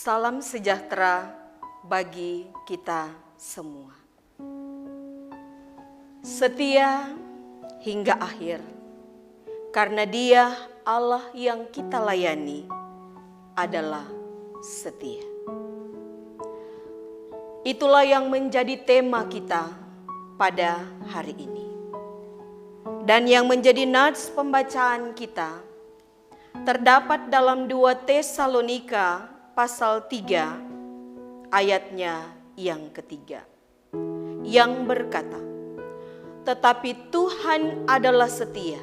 Salam sejahtera bagi kita semua. Setia hingga akhir, karena Dia Allah yang kita layani adalah setia. Itulah yang menjadi tema kita pada hari ini. Dan yang menjadi nats pembacaan kita terdapat dalam 2 Tesalonika pasal 3 ayatnya yang ketiga, yang berkata, "Tetapi Tuhan adalah setia.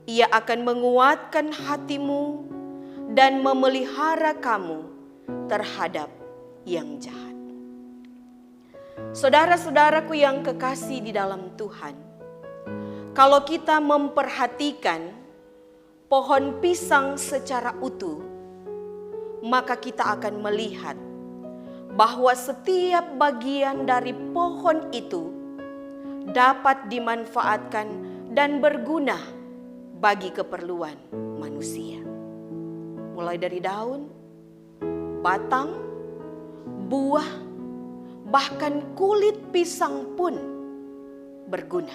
Ia akan menguatkan hatimu dan memelihara kamu terhadap yang jahat." Saudara-saudaraku yang kekasih di dalam Tuhan, kalau kita memperhatikan pohon pisang secara utuh, maka kita akan melihat bahwa setiap bagian dari pohon itu dapat dimanfaatkan dan berguna bagi keperluan manusia. Mulai dari daun, batang, buah, bahkan kulit pisang pun berguna.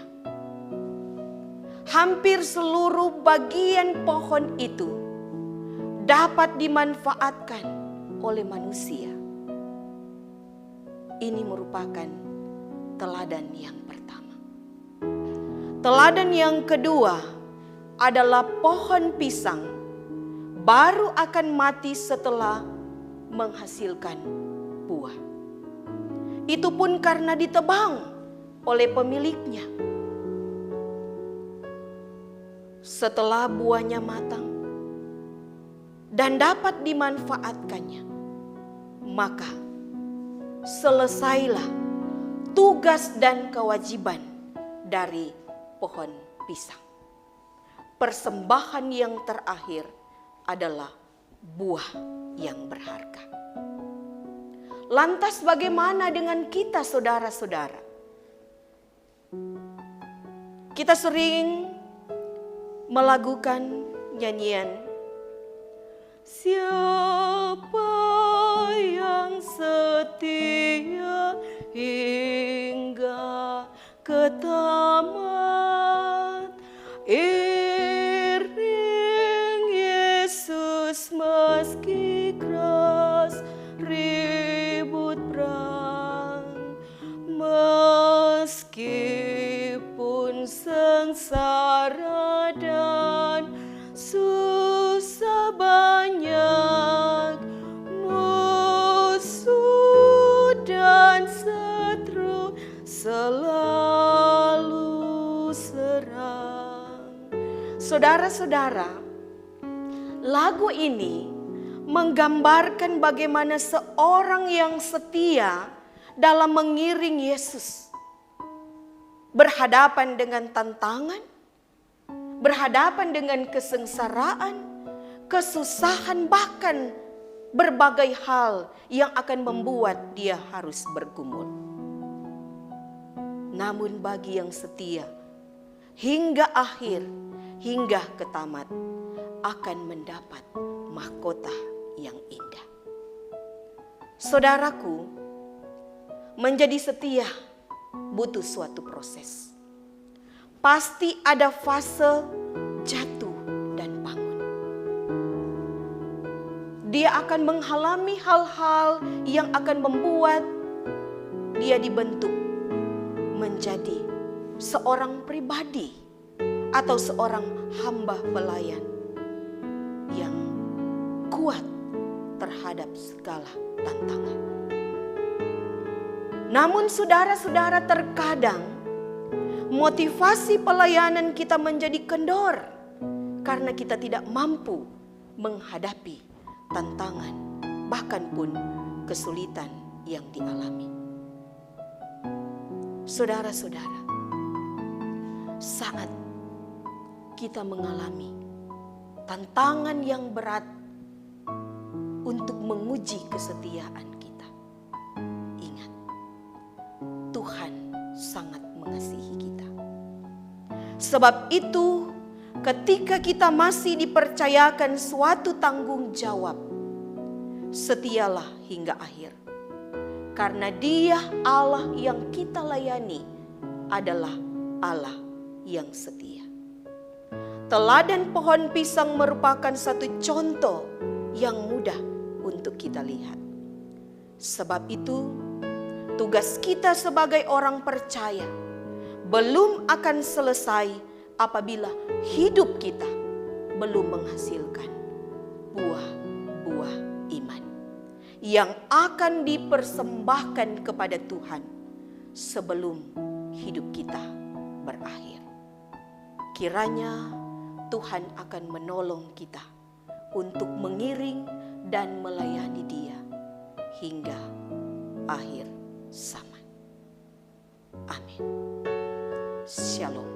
Hampir seluruh bagian pohon itu dapat dimanfaatkan oleh manusia. Ini merupakan teladan yang pertama. Teladan yang kedua adalah pohon pisang baru akan mati setelah menghasilkan buah. Itu pun karena ditebang oleh pemiliknya. Setelah buahnya matang dan dapat dimanfaatkannya, maka selesailah tugas dan kewajiban dari pohon pisang. Persembahan yang terakhir adalah buah yang berharga. Lantas bagaimana dengan kita, saudara-saudara? Kita sering melakukan nyanyian, "Siapa yang setia hingga ke tamat, iring Yesus meski keras ribut perang, meskipun sengsara dan susah banyak, musuh dan setru selalu serang." Saudara-saudara, lagu ini menggambarkan bagaimana seorang yang setia dalam mengiring Yesus berhadapan dengan tantangan, berhadapan dengan kesengsaraan, kesusahan, bahkan berbagai hal yang akan membuat dia harus bergumul. Namun bagi yang setia hingga akhir, hingga ke tamat, akan mendapat mahkota yang indah. Saudaraku, menjadi setia butuh suatu proses. Pasti ada fase jatuh dan bangun. Dia akan mengalami hal-hal yang akan membuat dia dibentuk menjadi seorang pribadi atau seorang hamba pelayan yang kuat terhadap segala tantangan. Namun saudara-saudara, terkadang motivasi pelayanan kita menjadi kendor karena kita tidak mampu menghadapi tantangan, bahkan pun kesulitan yang dialami. Saudara-saudara, saat kita mengalami tantangan yang berat untuk menguji kesetiaan kita, ingat, Tuhan sangat mengasihi kita. Sebab itu, ketika kita masih dipercayakan suatu tanggung jawab, setialah hingga akhir. Karena Dia Allah yang kita layani adalah Allah yang setia. Teladan pohon pisang merupakan satu contoh yang mudah untuk kita lihat. Sebab itu, tugas kita sebagai orang percaya belum akan selesai apabila hidup kita belum menghasilkan buah-buah iman yang akan dipersembahkan kepada Tuhan sebelum hidup kita berakhir. Kiranya Tuhan akan menolong kita untuk mengiring dan melayani Dia hingga akhir zaman. Amin. Shalom.